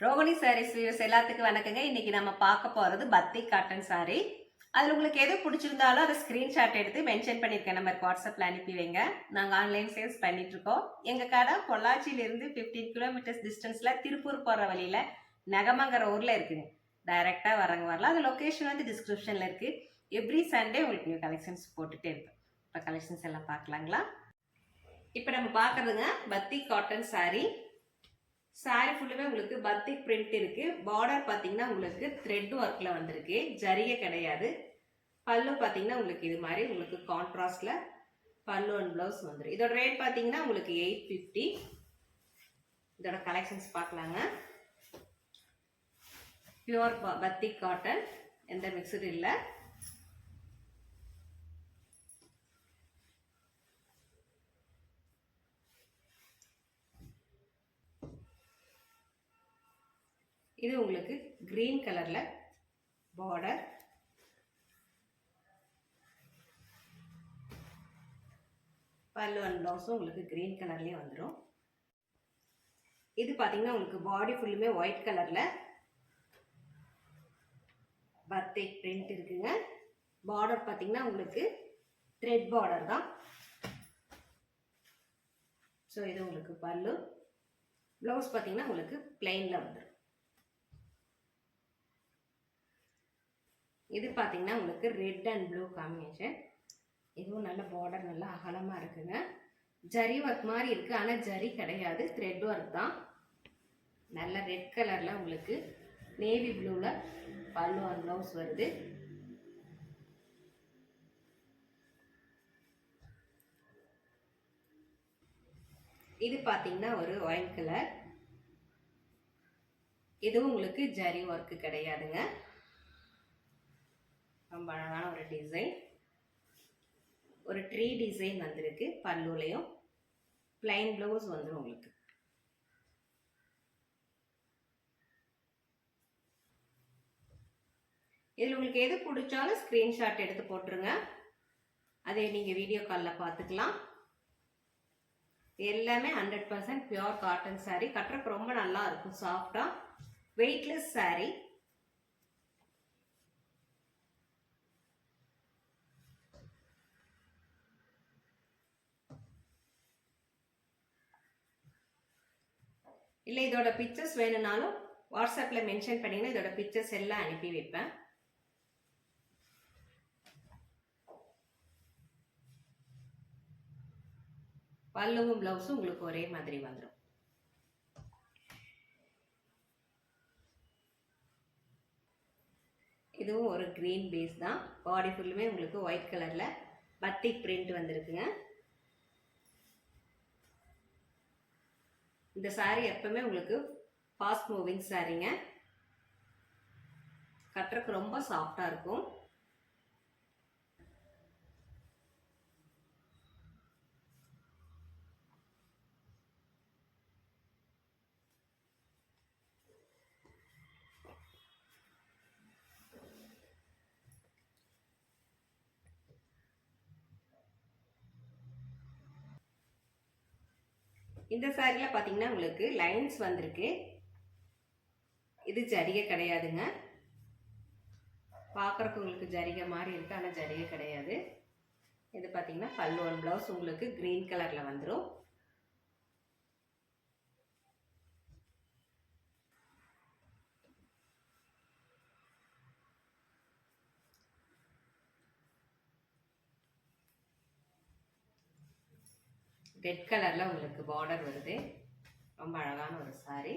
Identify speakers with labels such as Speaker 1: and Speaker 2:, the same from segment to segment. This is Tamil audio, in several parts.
Speaker 1: ரோகிணி சாரீஸ் வியூஸ் எல்லாத்துக்கும் வணக்கங்க. இன்னைக்கு நம்ம பார்க்க போறது பத்திக் காட்டன் சாரி. அதுல உங்களுக்கு எது பிடிச்சிருந்தாலும் அதை ஸ்கிரீன்ஷாட் எடுத்து மென்ஷன் பண்ணிருக்கேன். நம்ம வாட்ஸ்அப்ல அனுப்பி வைங்க. நாங்க ஆன்லைன் சேல்ஸ் பண்ணிட்டு இருக்கோம். எங்க கடை பொள்ளாச்சியில இருந்து 15 கிலோமீட்டர்ஸ் டிஸ்டன்ஸ்ல திருப்பூர் போற வழியில நகமங்கிற ஊர்ல இருக்குங்க. டைரக்டா வரலாம். அது லொகேஷன் வந்து டிஸ்கிரிப்ஷன்ல இருக்கு. எவ்ரி சண்டே உங்களுக்கு நியூ கலெக்ஷன்ஸ் போட்டுட்டே இருப்பேன். இப்போ கலெக்ஷன்ஸ் எல்லாம் பார்க்கலாங்களா? இப்போ நம்ம பார்க்கறதுங்க பத்திக் காட்டன் சாரி. சாரி ஃபுல்லுமே உங்களுக்கு பத்திக் பிரிண்ட் இருக்கு. பார்டர் பார்த்தீங்கன்னா உங்களுக்கு த்ரெட் ஒர்க்ல வந்திருக்கு, ஜரிகை கிடையாது. பல்லு பார்த்தீங்கன்னா உங்களுக்கு இது மாதிரி உங்களுக்கு கான்ட்ராஸ்ட்ல பல்லு அண்ட் பிளவுஸ் வந்துடும். இதோட ரேட் பார்த்தீங்கன்னா உங்களுக்கு 850. இதோட கலெக்ஷன்ஸ் பார்க்கலாங்க. பியூர் பத்திக் காட்டன், எந்த மிக்சர் இல்லை. இது உங்களுக்கு கிரீன் கலர்ல பார்டர், பல்லு அண்ட் பிளவுஸும் உங்களுக்கு கிரீன் கலர்லயே வந்துடும். இது பாத்தீங்கன்னா உங்களுக்கு பாடி ஃபுல்லுமே ஒயிட் கலர்ல பத்திக் பிரிண்ட் இருக்குங்க. பார்டர் பாத்தீங்கன்னா உங்களுக்கு த்ரெட் பார்டர் தான். ஸோ இது உங்களுக்கு பல்லு. பிளவுஸ் பாத்தீங்கன்னா உங்களுக்கு பிளெயின்ல வந்துடும். இது பார்த்தீங்கன்னா உங்களுக்கு ரெட் அண்ட் ப்ளூ காம்பினேஷன். இதுவும் நல்ல பார்டர் நல்லா அகலமாக இருக்குங்க. ஜரி ஒர்க் மாதிரி இருக்குது, ஆனால் ஜரி கிடையாது, த்ரெட் ஒர்க் தான். நல்ல ரெட் கலரில் உங்களுக்கு நேவி ப்ளூவில் பல்லு அண்ட் ப்ளவுஸ் வருது. இது பார்த்தீங்கன்னா ஒரு ஒயிட் கலர். இதுவும் உங்களுக்கு ஜரி ஒர்க்கு கிடையாதுங்க. ரொம்ப அழகான ஒரு டிசைன். ஒரு ட்ரீ டிசைன் வந்திருக்கு. பல்லுலையும் பிளைன் ப்ளவுஸ் வந்துடும் உங்களுக்கு. இதில் உங்களுக்கு எது பிடிச்சாலும் ஸ்க்ரீன்ஷாட் எடுத்து போட்டுருங்க. அதே நீங்கள் வீடியோ காலில் பார்த்துக்கலாம். எல்லாமே 100% பியூர் காட்டன் சாரீ. கட்டுறதுக்கு ரொம்ப நல்லா இருக்கும், சாஃப்டாக வெயிட்லெஸ் சாரீ. இல்லை இதோட பிக்சர்ஸ் வேணும்னாலும் வாட்ஸ்அப்பில் மென்ஷன் பண்ணிங்கன்னா இதோட பிக்சர்ஸ் எல்லாம் அனுப்பி வைப்பேன். பல்லுவும் பிளவுஸும் உங்களுக்கு ஒரே மாதிரி வந்துடும். இதுவும் ஒரு கிரீன் பேஸ் தான். பாடி ஃபுல்லுமே உங்களுக்கு ஒயிட் கலர்ல பத்திக் பிரிண்ட் வந்திருக்குங்க. இந்த சாரீ எப்பவுமே உங்களுக்கு ஃபாஸ்ட் மூவிங் சாரீங்க. கட்டுறதுக்கு ரொம்ப சாஃப்டா இருக்கும். இந்த சாரில பாத்தீங்கன்னா உங்களுக்கு லைன்ஸ் வந்திருக்கு. இது ஜரிகை கிடையாதுங்க. பார்க்கறதுக்கு உங்களுக்கு ஜரிகை மாதிரி இருக்கு, ஆனால் ஜரிகை கிடையாது. இது பார்த்தீங்கன்னா பல்லு அண்ட் பிளவுஸ் உங்களுக்கு கிரீன் கலர்ல வந்துடும். ரெட் கலர்ல உங்களுக்கு பார்டர் வருது. ரொம்ப அழகான ஒரு சாரி.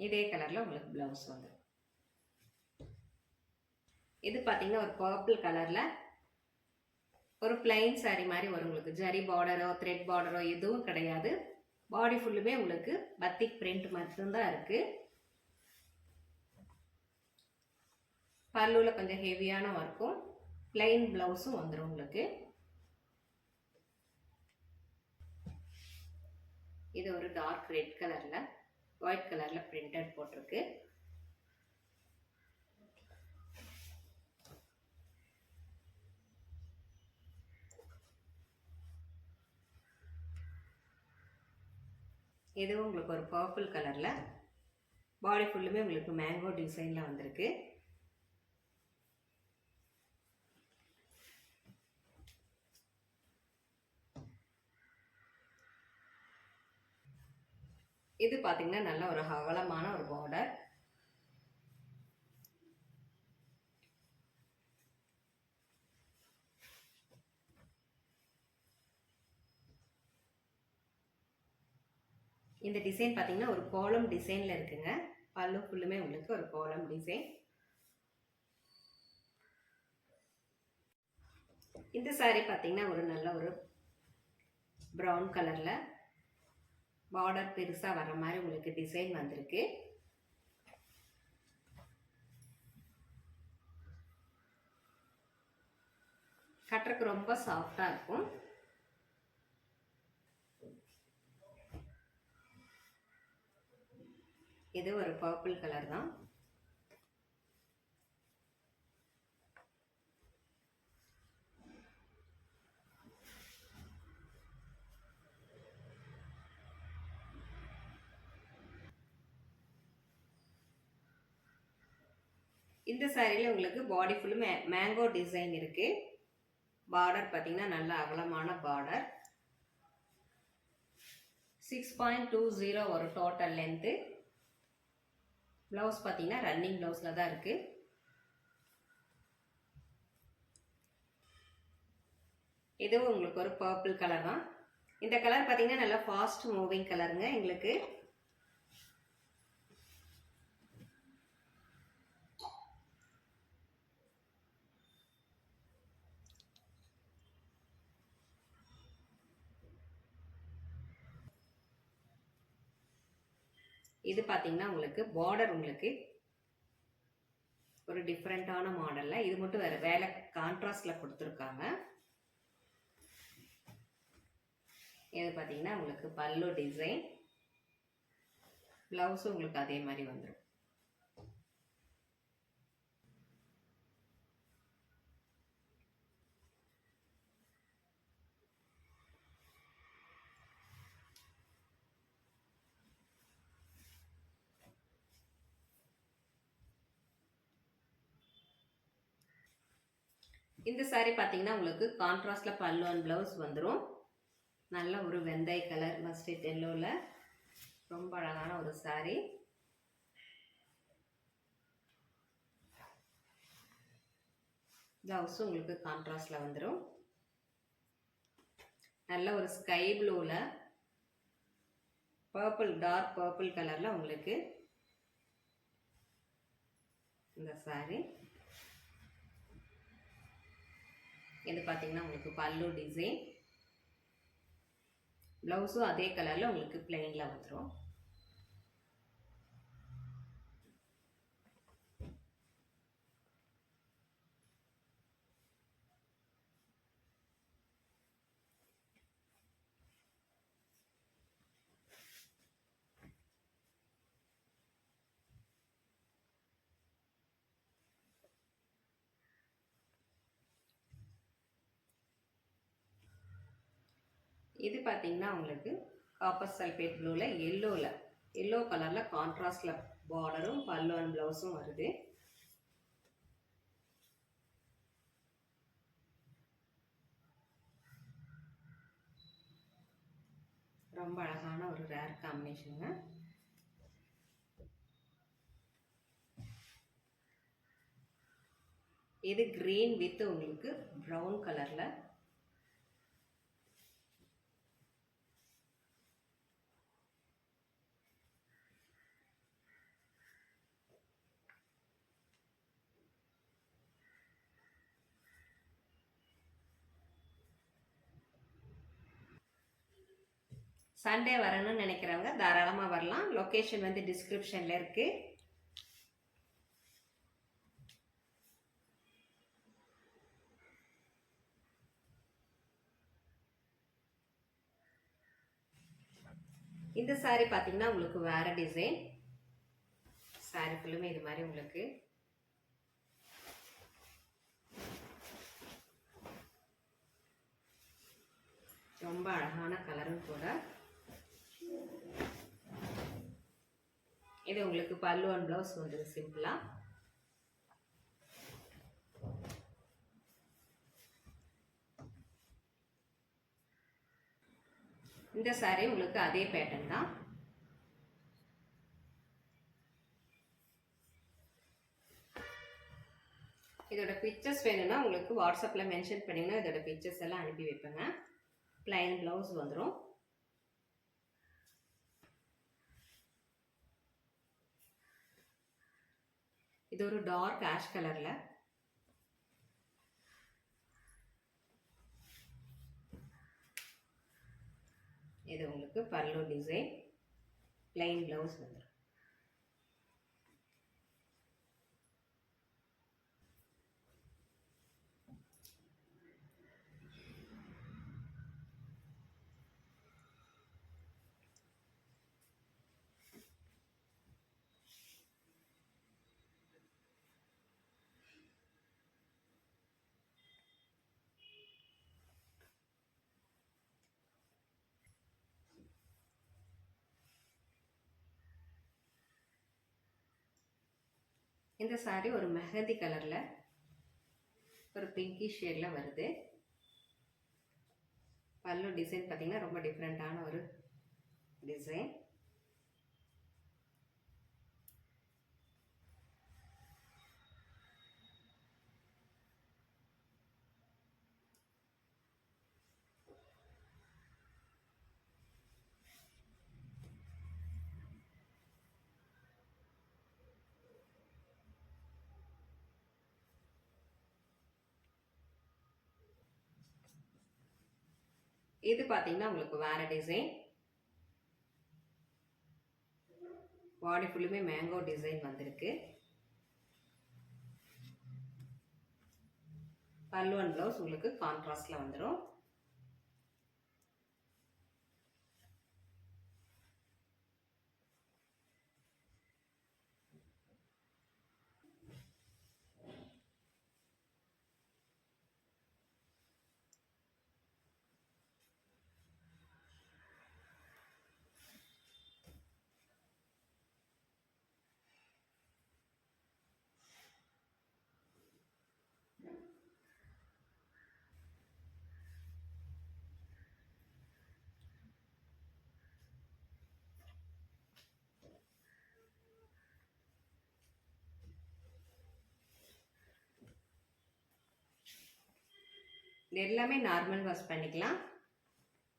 Speaker 1: இதே கலர்ல உங்களுக்கு பிளவுஸ் வந்து. இது பாத்தீங்கன்னா ஒரு பர்பிள் கலர்ல ஒரு பிளைன் சாரி மாதிரி வரும். உங்களுக்கு ஜரி பார்டரோ த்ரெட் பார்டரோ எதுவும் கிடையாது. பாடி ஃபுல்லுமே உங்களுக்கு பத்திக் பிரிண்ட் மட்டும்தான் இருக்கு. பல்லுல கொஞ்சம் ஹெவியான ஒர்க்கும் பிளைன் பிளவுஸும் வந்துடும் உங்களுக்கு. இது ஒரு டார்க் ரெட் கலர்ல ஒயிட் கலர்ல பிரிண்டட் போட்டிருக்கு. இதுவும் உங்களுக்கு ஒரு பர்பிள் கலர்ல பாடி ஃபுல்லுமே உங்களுக்கு மேங்கோ டிசைன்ல வந்திருக்கு. இது பாத்தீங்கன்னா நல்ல ஒரு அகலமான ஒரு பார்டர். இந்த டிசைன் பாத்தீங்கன்னா ஒரு கோலம் டிசைன்ல இருக்குங்க. பல்லு ஃபுல்லுமே உங்களுக்கு ஒரு கோலம் டிசைன். இந்த saree பாத்தீங்கன்னா ஒரு நல்ல ஒரு பிரவுன் கலர்ல பார்டர் பெருசா வர மாதிரி உங்களுக்கு டிசைன் வந்திருக்கு. கட்டுறதுக்கு ரொம்ப சாஃப்டா இருக்கும். இது ஒரு பர்பிள் கலர் தான். இந்த சாரியில உங்களுக்கு பாடி ஃபுல்லும் மேங்கோ டிசைன் இருக்கு. பார்டர் பார்த்தீங்கன்னா நல்ல அகலமான பார்டர். 6.20 ஒரு டோட்டல் லென்த்து. பிளவுஸ் பார்த்தீங்கன்னா ரன்னிங் பிளவுஸ்ல தான் இருக்கு. இதுவும் உங்களுக்கு ஒரு பர்பிள் கலர் தான். இந்த கலர் பார்த்தீங்கன்னா நல்லா ஃபாஸ்ட் மூவிங் கலருங்க. எங்களுக்கு இது பார்த்தீங்கன்னா உங்களுக்கு பார்டர் உங்களுக்கு ஒரு டிஃப்ரெண்டான மாடல்ல இது மட்டும் வேலை கான்ட்ராஸ்ட்ல கொடுத்துருக்காங்க. இது பார்த்தீங்கன்னா உங்களுக்கு பல்லு டிசைன். பிளவுஸும் உங்களுக்கு அதே மாதிரி வந்துடும். இந்த saree பார்த்தீங்கன்னா உங்களுக்கு கான்ட்ராஸ்ட்ல பல்லு அண்ட் பிளவுஸ் வந்துடும். நல்ல ஒரு வெந்தய கலர் மஸ்டர்ட் எல்லோல ரொம்ப அழகான ஒரு saree. பிளவுஸும் உங்களுக்கு கான்ட்ராஸ்ட்ல வந்துடும். நல்ல ஒரு ஸ்கை ப்ளூல பர்பிள் டார்க் பர்பிள் கலர்ல உங்களுக்கு இந்த saree. இது பார்த்தீங்கன்னா உங்களுக்கு பல்லு டிசைன். பிளவுஸும் அதே கலர்ல உங்களுக்கு பிளெயின்ல வந்துடும். இது பார்த்தீங்கன்னா உங்களுக்கு காப்பர் சல்பேட் ப்ளூல எல்லோ கலர்ல கான்ட்ராஸ்ட்ல பார்டரும் பல்லு அண்ட் பிளவுஸும் வருது. ரொம்ப அழகான ஒரு ரேர் காம்பினேஷனுங்க. இது கிரீன் வித் உங்களுக்கு ப்ரௌன் கலர்ல சண்டே வரணும்னு நினைக்கிறவங்க தாராளமாக வரலாம். லொக்கேஷன் வந்து டிஸ்கிரிப்ஷனில் இருக்கு. இந்த சாரி பார்த்தீங்கன்னா உங்களுக்கு வேற டிசைன். சாரி ஃபுல்லுமே இது மாதிரி உங்களுக்கு ரொம்ப அழகான கலரும் கூட. இது உங்களுக்கு பல்லு அண்ட் பிளவுஸ் வந்து சிம்பிளா. இந்த சாரி உங்களுக்கு அதே பேட்டர்ன் தான். இதோட பிக்சர்ஸ் வேணும்னா உங்களுக்கு வாட்ஸ்அப்பில் மென்ஷன் பண்ணிங்கன்னா இதோட பிக்சர்ஸ் எல்லாம் அனுப்பி வைப்பேங்க. பிளைன் பிளவுஸ் வந்துடும். இது ஒரு டார்க் ஆஷ் கலரில். இது உங்களுக்கு பல்லு டிசைன், பிளைன் பிளவுஸ் வந்துடும். இந்த சாரி ஒரு மெஹந்தி கலரில் ஒரு பிங்கி ஷேடில் வருது. பல்லு டிசைன் பார்த்தீங்கன்னா ரொம்ப டிஃப்ரெண்ட்டான ஒரு டிசைன். இது பார்த்தீங்கன்னா உங்களுக்கு வேற டிசைன். பாடி ஃபுல்லுமே மேங்கோ டிசைன் வந்திருக்கு. பல்லு அண்ட் பிளவுஸ் உங்களுக்கு கான்ட்ராஸ்ட்ல வந்துடும். இது எல்லாமே நார்மல் வாஷ் பண்ணிக்கலாம்.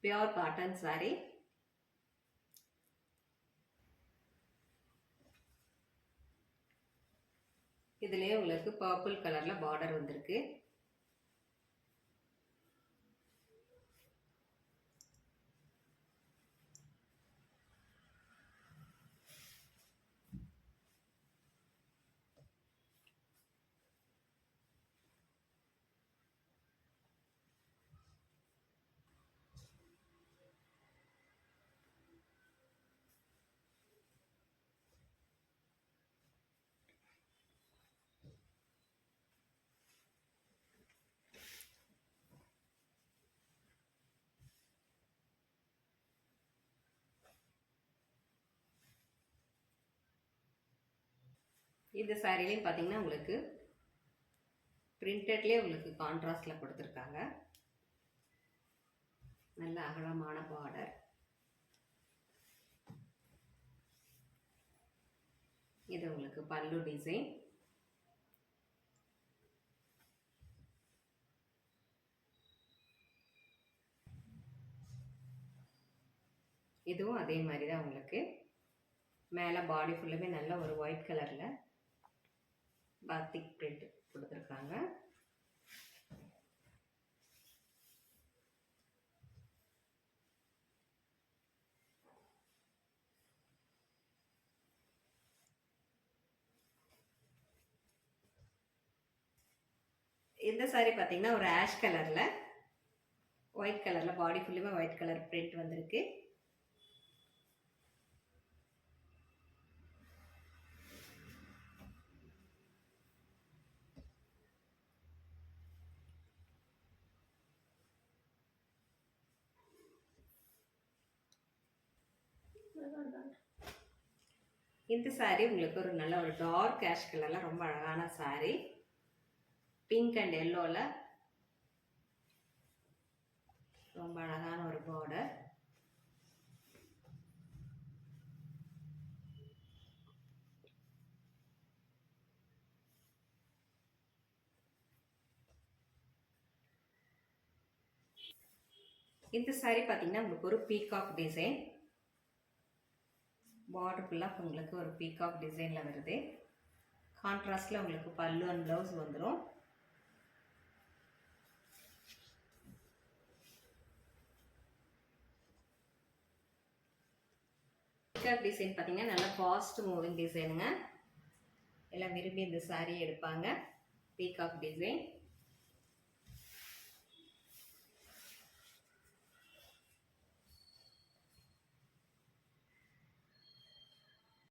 Speaker 1: Pure cotton sorry. இதுலயே உங்களுக்கு பர்பிள் கலர்ல பார்டர் வந்திருக்கு. இந்த சாரிலையும் பார்த்தீங்கன்னா உங்களுக்கு பிரிண்டட்லேயே உங்களுக்கு கான்ட்ராஸ்டில் கொடுத்துருக்காங்க. நல்ல அகலமான பார்டர். இது உங்களுக்கு பல்லு டிசைன். இதுவும் அதே மாதிரி தான் உங்களுக்கு. மேலே பாடி ஃபுல்லுமே நல்ல ஒரு ஒயிட் கலரில் பாத்திக் பிரிண்ட் கொடுத்துருக்காங்க. இந்த சாரி பார்த்தீங்கன்னா ஒரு ஆஷ் கலரில் ஒயிட் கலரில் பாடி ஃபுல்லுமே ஒயிட் கலர் பிரிண்ட் வந்திருக்கு. இந்த saree உங்களுக்கு ஒரு நல்ல ஒரு டார்க் ஆஷ் கலர்ல ரொம்ப அழகான saree. பிங்க் அண்ட் எல்லோல ரொம்ப அழகான ஒரு பார்டர். இந்த saree பார்த்தீங்கன்னா உங்களுக்கு ஒரு பீகாக் டிசைன். பார்டர் ஃபுல்லாக உங்களுக்கு ஒரு பீகாக் டிசைனில் வருது. கான்ட்ராஸ்டில் உங்களுக்கு பல்லு அண்ட் ப்ளவுஸ் வந்துடும். பீகாக் டிசைன் பார்த்தீங்கன்னா நல்லா ஃபாஸ்ட் மூவிங் டிசைனுங்க. எல்லாம் விரும்பி இந்த saree எடுப்பாங்க. Peacock design